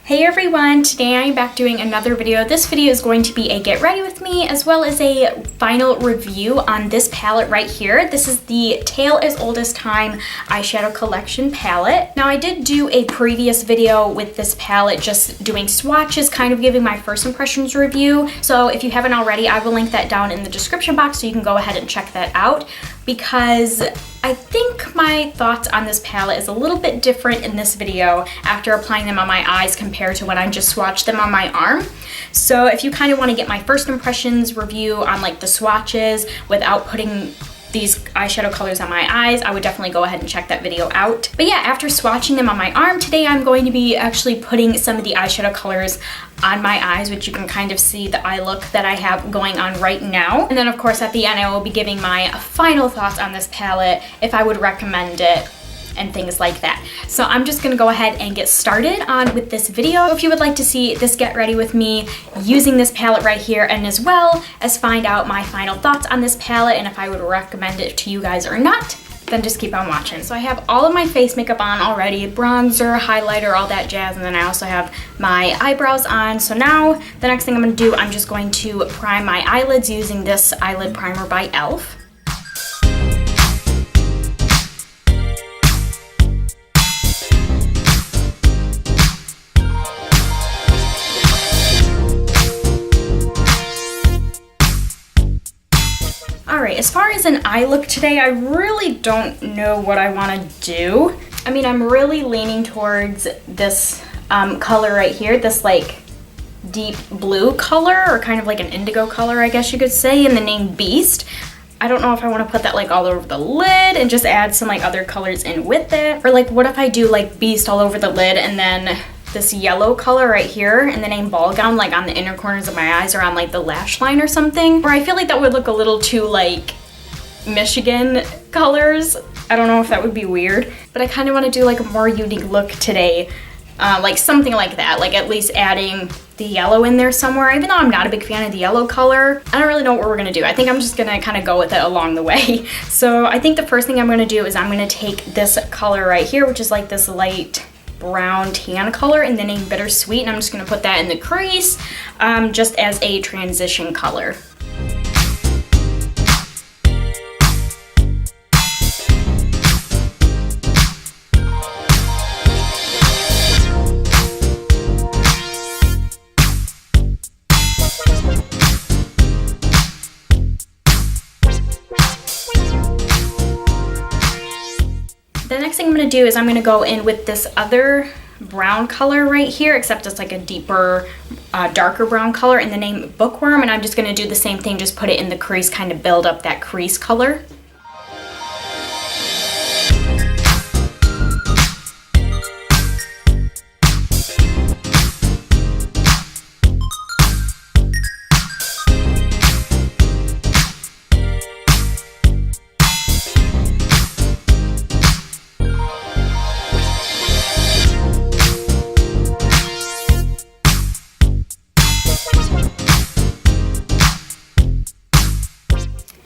Hey everyone, today I'm back doing another video. This video is going to be a get ready with me as well as a final review on this palette right here. This is the Tale as Old as Time eyeshadow collection palette. Now I did do a previous video with this palette just doing swatches, kind of giving my first impressions review. So if you haven't already, I will link that down in the description box so you can go ahead and check that out, because I think my thoughts on this palette is a little bit different in this video after applying them on my eyes compared to when I just swatched them on my arm. So if you kind of want to get my first impressions review on like the swatches without putting these eyeshadow colors on my eyes, I would definitely go ahead and check that video out. But yeah, after swatching them on my arm, today I'm going to be actually putting some of the eyeshadow colors on my eyes, which you can kind of see the eye look that I have going on right now. And then of course at the end I will be giving my final thoughts on this palette, if I would recommend it, and things like that. So I'm just gonna go ahead and get started on with this video. If you would like to see this get ready with me using this palette right here, and as well as find out my final thoughts on this palette and if I would recommend it to you guys or not, then just keep on watching. So I have all of my face makeup on already, bronzer, highlighter, all that jazz, and then I also have my eyebrows on. So now the next thing I'm gonna do, I'm just going to prime my eyelids using this eyelid primer by e.l.f. Alright, as far as an eye look today, I really don't know what I want to do. I mean, I'm really leaning towards this color right here, this like deep blue color, or kind of like an indigo color, I guess you could say, in the name Beast. I don't know if I want to put that like all over the lid and just add some like other colors in with it. Or like, what if I do like Beast all over the lid and then this yellow color right here in the name Ball Gown, like on the inner corners of my eyes or on like the lash line or something. Or I feel like that would look a little too like Michigan colors. I don't know if that would be weird, but I kind of want to do like a more unique look today. Like something like that, like at least adding the yellow in there somewhere, even though I'm not a big fan of the yellow color. I don't really know what we're gonna do. I think I'm just gonna kind of go with it along the way. So I think the first thing I'm gonna do is I'm gonna take this color right here, which is like this light brown tan color in the name Bittersweet, and I'm just gonna put that in the crease just as a transition color. The next thing I'm going to do is I'm going to go in with this other brown color right here, except it's like a deeper, darker brown color in the name Bookworm, and I'm just going to do the same thing, just put it in the crease, kind of build up that crease color.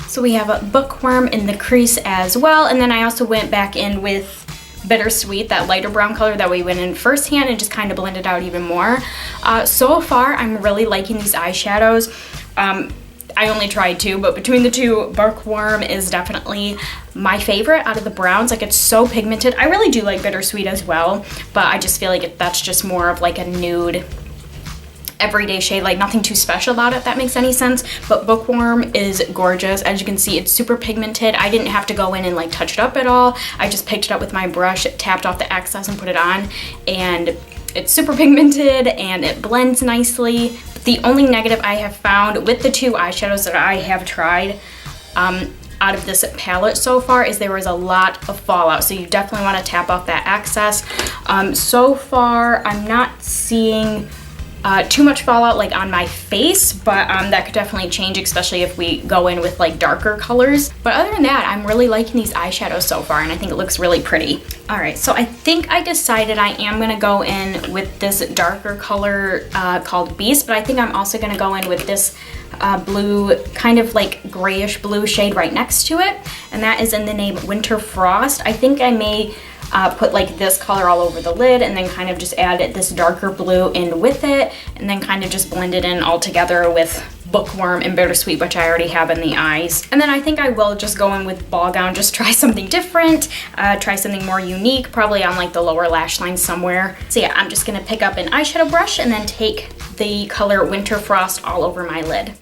So we have a Bookworm in the crease as well, and then I also went back in with Bittersweet, that lighter brown color that we went in firsthand, and just kind of blended out even more. So far, I'm really liking these eyeshadows. I only tried two, but between the two, Bookworm is definitely my favorite out of the browns. Like, it's so pigmented. I really do like Bittersweet as well, but I just feel like that's just more of like a nude everyday shade, like nothing too special about it, if that makes any sense. But Bookworm is gorgeous. As you can see, it's super pigmented. I didn't have to go in and like touch it up at all. I just picked it up with my brush, tapped off the excess and put it on, and it's super pigmented and it blends nicely. The only negative I have found with the two eyeshadows that I have tried out of this palette so far is there was a lot of fallout, so you definitely want to tap off that excess. So far I'm not seeing too much fallout like on my face, but that could definitely change, especially if we go in with like darker colors. But other than that, I'm really liking these eyeshadows so far, and I think it looks really pretty. All right, so I think I decided I am gonna go in with this darker color called Beast, but I think I'm also gonna go in with this blue, kind of like grayish blue shade right next to it, and that is in the name Winter Frost. I think I may put like this color all over the lid and then kind of just add this darker blue in with it, and then kind of just blend it in all together with Bookworm and Bittersweet, which I already have in the eyes. And then I think I will just go in with Ball Gown, just try something different, try something more unique, probably on like the lower lash line somewhere. So yeah, I'm just gonna pick up an eyeshadow brush and then take the color Winter Frost all over my lid.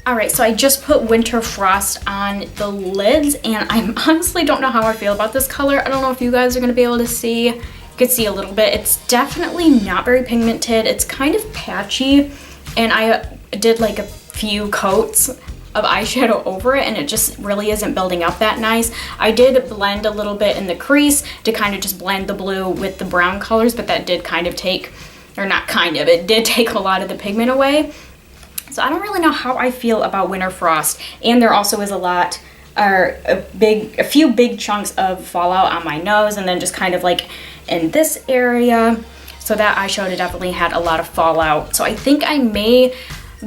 Alright, so I just put Winter Frost on the lids, and I honestly don't know how I feel about this color. I don't know if you guys are going to be able to see. You can see a little bit. It's definitely not very pigmented. It's kind of patchy, and I did like a few coats of eyeshadow over it, and it just really isn't building up that nice. I did blend a little bit in the crease to kind of just blend the blue with the brown colors, but that did kind of take, or not kind of, it did take a lot of the pigment away. So I don't really know how I feel about Winter Frost, and there also is a few big chunks of fallout on my nose, and then just kind of like in this area. So that eyeshadow definitely had a lot of fallout. So I think I may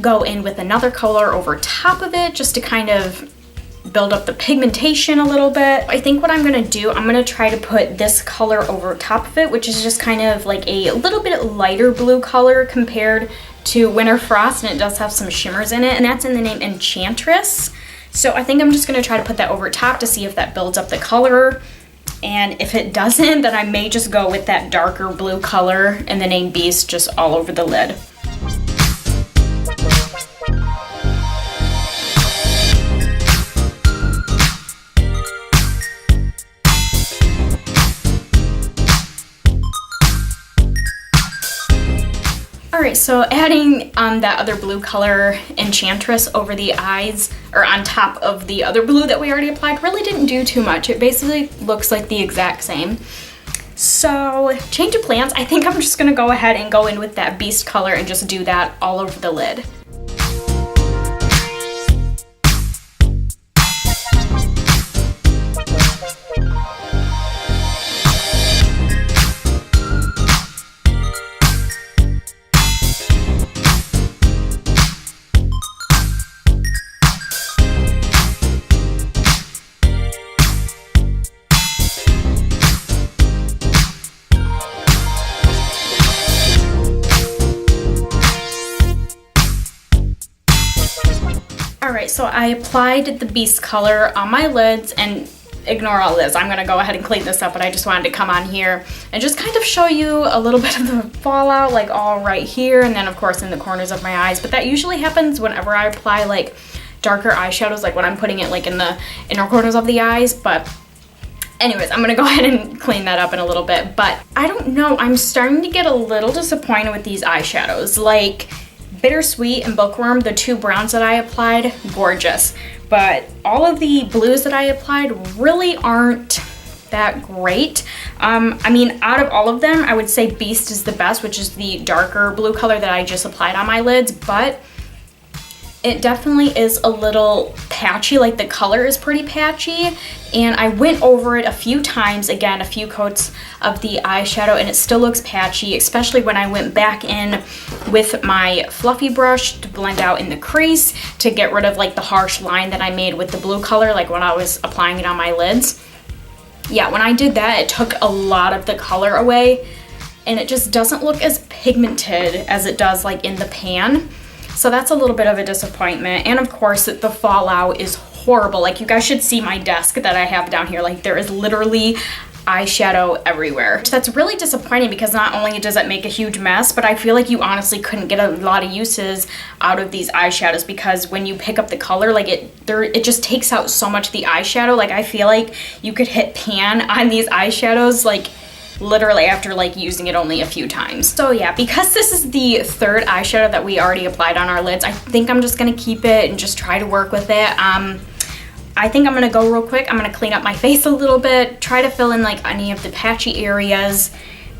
go in with another color over top of it just to kind of build up the pigmentation a little bit. I think what I'm gonna do, I'm gonna try to put this color over top of it, which is just kind of like a little bit lighter blue color compared to Winter Frost, and it does have some shimmers in it, and that's in the name Enchantress. So I think I'm just gonna try to put that over top to see if that builds up the color, and if it doesn't, then I may just go with that darker blue color in the name Beast just all over the lid. Alright, so adding that other blue color Enchantress over the eyes, or on top of the other blue that we already applied, really didn't do too much. It basically looks like the exact same. So, change of plans. I think I'm just going to go ahead and go in with that Beast color and just do that all over the lid. Alright, so I applied the Beast color on my lids, and ignore all this. I'm going to go ahead and clean this up, but I just wanted to come on here and just kind of show you a little bit of the fallout, like all right here, and then of course in the corners of my eyes. But that usually happens whenever I apply like darker eyeshadows, like when I'm putting it like in the inner corners of the eyes. But anyways, I'm gonna go ahead and clean that up in a little bit. But I don't know, I'm starting to get a little disappointed with these eyeshadows. Like Bittersweet and Bookworm, the two browns that I applied, gorgeous. But all of the blues that I applied really aren't that great. I mean, out of all of them, I would say Beast is the best, which is the darker blue color that I just applied on my lids, but it definitely is a little patchy. Like the color is pretty patchy, and I went over it a few times, again, a few coats of the eyeshadow, and it still looks patchy, especially when I went back in with my fluffy brush to blend out in the crease to get rid of like the harsh line that I made with the blue color, like when I was applying it on my lids. Yeah, when I did that, it took a lot of the color away, and it just doesn't look as pigmented as it does like in the pan. So that's a little bit of a disappointment. And of course, the fallout is horrible. Like, you guys should see my desk that I have down here. Like, there is literally eyeshadow everywhere. That's really disappointing because not only does it make a huge mess, but I feel like you honestly couldn't get a lot of uses out of these eyeshadows, because when you pick up the color, like it just takes out so much of the eyeshadow. Like, I feel like you could hit pan on these eyeshadows like literally after like using it only a few times. So yeah, because this is the third eyeshadow that we already applied on our lids, I think I'm just gonna keep it and just try to work with it. I think I'm gonna go real quick. I'm gonna clean up my face a little bit, try to fill in like any of the patchy areas,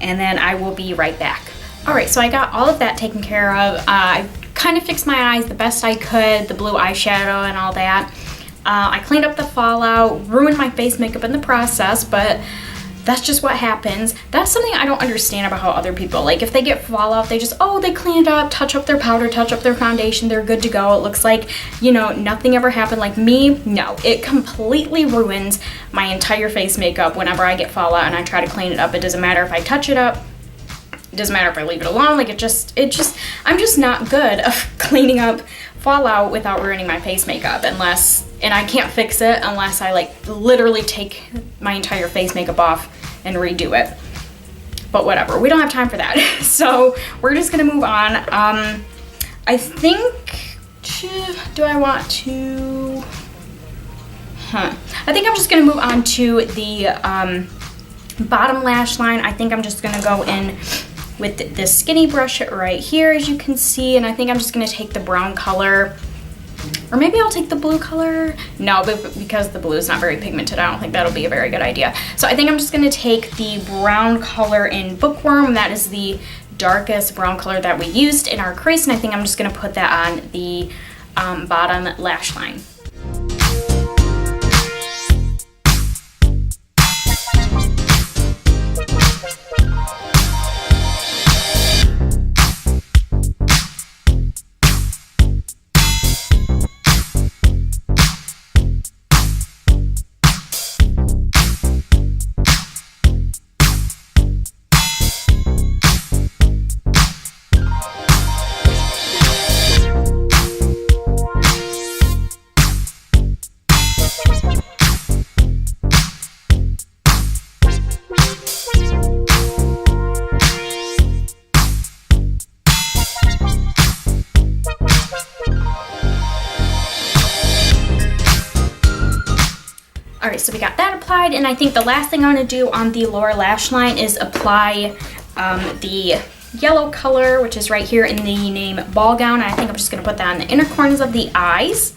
and then I will be right back. All right, so I got all of that taken care of. I kind of fixed my eyes the best I could, the blue eyeshadow and all that. I cleaned up the fallout, ruined my face makeup in the process, but that's just what happens. That's something I don't understand about how other people, like if they get fallout, they just, oh, they clean it up, touch up their powder, touch up their foundation, they're good to go. It looks like, you know, nothing ever happened. Like me, no, it completely ruins my entire face makeup whenever I get fallout and I try to clean it up. It doesn't matter if I touch it up. It doesn't matter if I leave it alone. Like I'm just not good at cleaning up fallout without ruining my face makeup and I can't fix it unless I like literally take my entire face makeup off and redo it. But whatever, we don't have time for that. So we're just gonna move on. I think, do I want to, I think I'm just gonna move on to the bottom lash line. I think I'm just gonna go in with this skinny brush right here, as you can see, and I think I'm just gonna take the brown color, or maybe I'll take the blue color. No, but because the blue is not very pigmented, I don't think that'll be a very good idea. So I think I'm just gonna take the brown color in Bookworm. That is the darkest brown color that we used in our crease, and I think I'm just gonna put that on the bottom lash line. Alright, so we got that applied, and I think the last thing I'm going to do on the lower lash line is apply the yellow color, which is right here in the name Ball Gown. And I think I'm just going to put that on the inner corners of the eyes.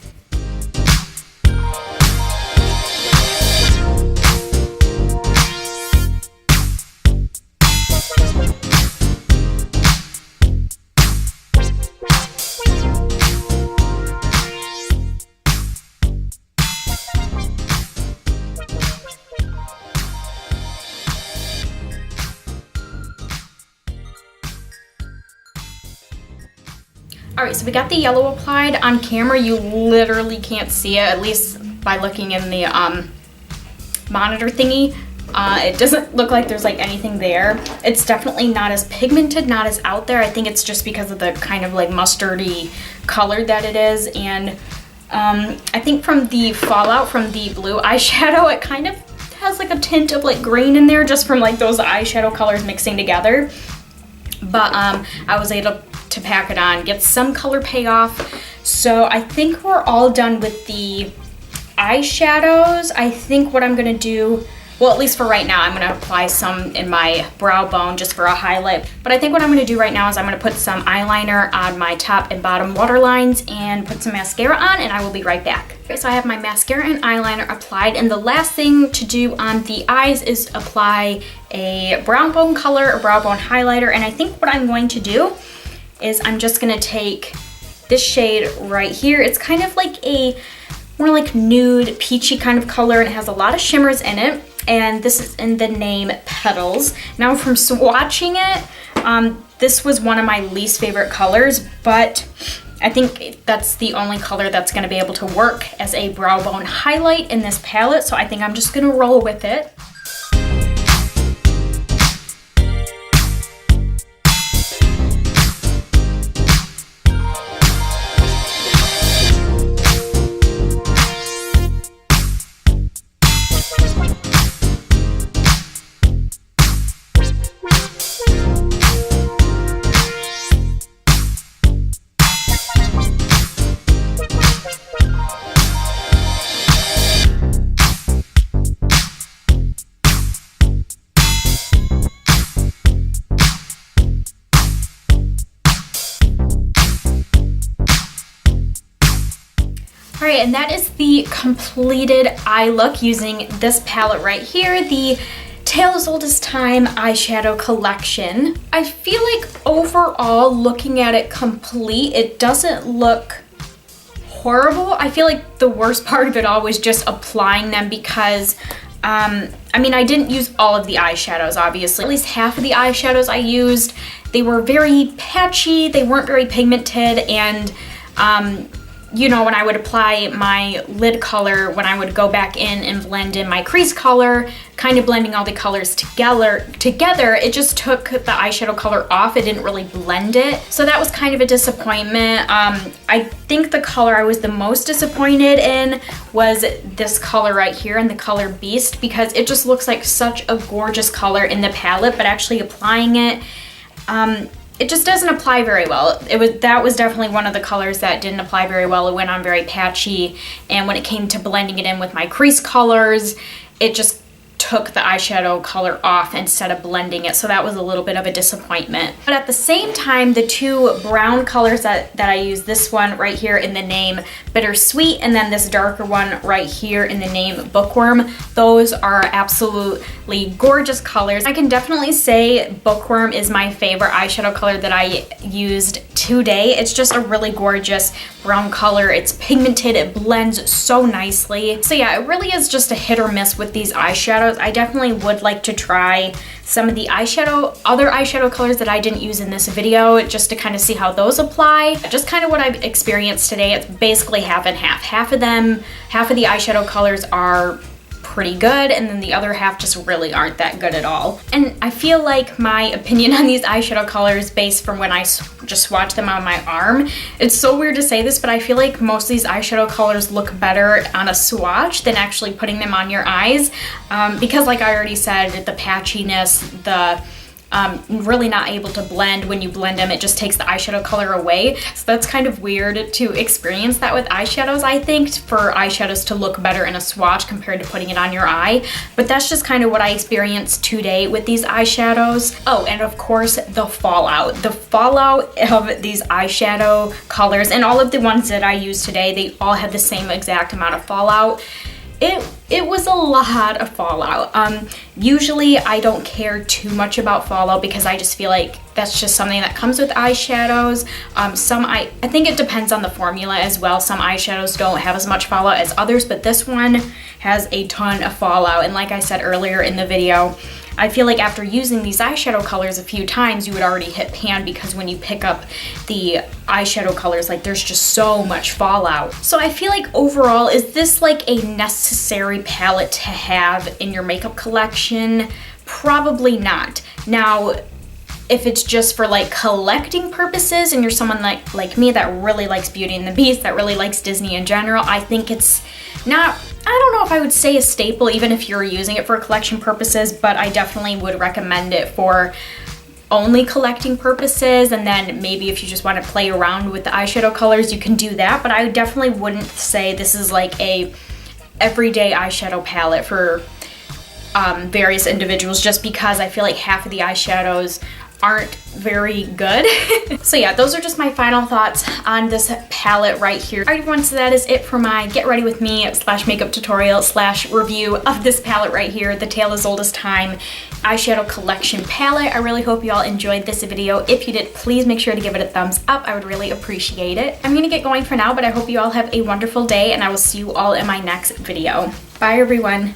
Alright, so we got the yellow applied. On camera, you literally can't see it, at least by looking in the monitor thingy. It doesn't look like there's like anything there. It's definitely not as pigmented, not as out there. I think it's just because of the kind of like mustardy color that it is. And I think from the fallout from the blue eyeshadow, it kind of has like a tint of like green in there just from like those eyeshadow colors mixing together. But I was able to pack it on, get some color payoff. So I think we're all done with the eyeshadows. I think what I'm gonna do, well, at least for right now, I'm gonna apply some in my brow bone just for a highlight. But I think what I'm gonna do right now is I'm gonna put some eyeliner on my top and bottom waterlines and put some mascara on, and I will be right back. Okay, so I have my mascara and eyeliner applied, and the last thing to do on the eyes is apply a brown bone color, a brow bone highlighter. And I think what I'm going to do is I'm just gonna take this shade right here. It's kind of like a more like nude peachy kind of color, and it has a lot of shimmers in it. And this is in the name Petals. Now from swatching it, this was one of my least favorite colors, but I think that's the only color that's gonna be able to work as a brow bone highlight in this palette. So I think I'm just gonna roll with it. Alright, and that is the completed eye look using this palette right here, the Tale as Old as Time eyeshadow collection. I feel like overall, looking at it complete, it doesn't look horrible. I feel like the worst part of it all was just applying them because I mean, I didn't use all of the eyeshadows, obviously. At least half of the eyeshadows I used, they were very patchy, they weren't very pigmented, and you know, when I would apply my lid color, when I would go back in and blend in my crease color, kind of blending all the colors together, it just took the eyeshadow color off. It didn't really blend it. So that was kind of a disappointment. I think the color I was the most disappointed in was this color right here in the color Beast, because it just looks like such a gorgeous color in the palette, but actually applying it, it just doesn't apply very well. That was definitely one of the colors that didn't apply very well. It went on very patchy, and when it came to blending it in with my crease colors, it just took the eyeshadow color off instead of blending it, so that was a little bit of a disappointment. But at the same time, the two brown colors that I used, this one right here in the name Bittersweet, and then this darker one right here in the name Bookworm, those are absolutely gorgeous colors. I can definitely say Bookworm is my favorite eyeshadow color that I used today. It's just a really gorgeous brown color. It's pigmented, it blends so nicely. So yeah, it really is just a hit or miss with these eyeshadows. I definitely would like to try some of the other eyeshadow colors that I didn't use in this video, just to kind of see how those apply. Just kind of what I've experienced today. It's basically half and half. Half of the eyeshadow colors are pretty good, and then the other half just really aren't that good at all. And I feel like my opinion on these eyeshadow colors, based from when I just swatched them on my arm, it's so weird to say this, but I feel like most of these eyeshadow colors look better on a swatch than actually putting them on your eyes, because like I already said, the patchiness, the really not able to blend. When you blend them, it just takes the eyeshadow color away. So that's kind of weird to experience that with eyeshadows, I think, for eyeshadows to look better in a swatch compared to putting it on your eye. But that's just kind of what I experienced today with these eyeshadows. Oh, and of course, the fallout. The fallout of these eyeshadow colors, and all of the ones that I used today, they all had the same exact amount of fallout. It was a lot of fallout. Usually I don't care too much about fallout because I just feel like that's just something that comes with eyeshadows. I think it depends on the formula as well. Some eyeshadows don't have as much fallout as others, but this one has a ton of fallout. And like I said earlier in the video, I feel like after using these eyeshadow colors a few times, you would already hit pan, because when you pick up the eyeshadow colors, like, there's just so much fallout. So I feel like overall, is this like a necessary palette to have in your makeup collection? Probably not. Now, if it's just for like collecting purposes and you're someone like me that really likes Beauty and the Beast, that really likes Disney in general, I think it's not, I don't know if I would say a staple even if you're using it for collection purposes, but I definitely would recommend it for only collecting purposes. And then maybe if you just want to play around with the eyeshadow colors, you can do that. But I definitely wouldn't say this is like a everyday eyeshadow palette for various individuals, just because I feel like half of the eyeshadows aren't very good. So yeah, those are just my final thoughts on this palette right here. Alright everyone, so that is it for my get ready with me / makeup tutorial / review of this palette right here, the Tale as Old as Time eyeshadow collection palette. I really hope you all enjoyed this video. If you did, please make sure to give it a thumbs up. I would really appreciate it. I'm gonna get going for now, but I hope you all have a wonderful day, and I will see you all in my next video. Bye everyone.